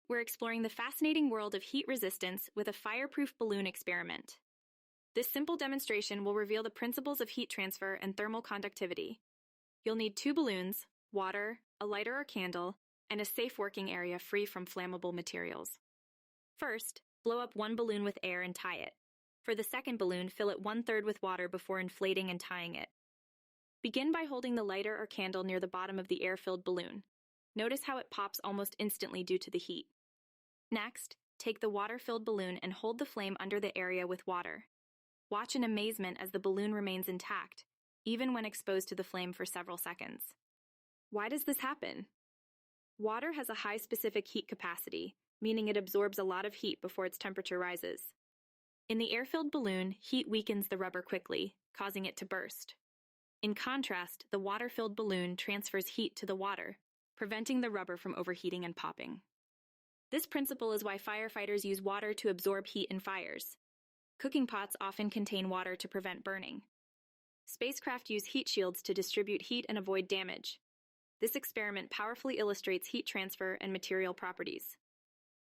we're exploring the fascinating world of heat resistance with a fireproof balloon experiment. This simple demonstration will reveal the principles of heat transfer and thermal conductivity. You'll need 2 balloons, water, a lighter or candle, and a safe working area free from flammable materials. First, blow up 1 balloon with air and tie it. For the second balloon, fill it 1/3 with water before inflating and tying it. Begin by holding the lighter or candle near the bottom of the air-filled balloon. Notice how it pops almost instantly due to the heat. Next, take the water-filled balloon and hold the flame under the area with water. Watch in amazement as the balloon remains intact, even when exposed to the flame for several seconds. Why does this happen? Water has a high specific heat capacity, meaning it absorbs a lot of heat before its temperature rises. In the air-filled balloon, heat weakens the rubber quickly, causing it to burst. In contrast, the water-filled balloon transfers heat to the water, preventing the rubber from overheating and popping. This principle is why firefighters use water to absorb heat in fires. Cooking pots often contain water to prevent burning. Spacecraft use heat shields to distribute heat and avoid damage. This experiment powerfully illustrates heat transfer and material properties.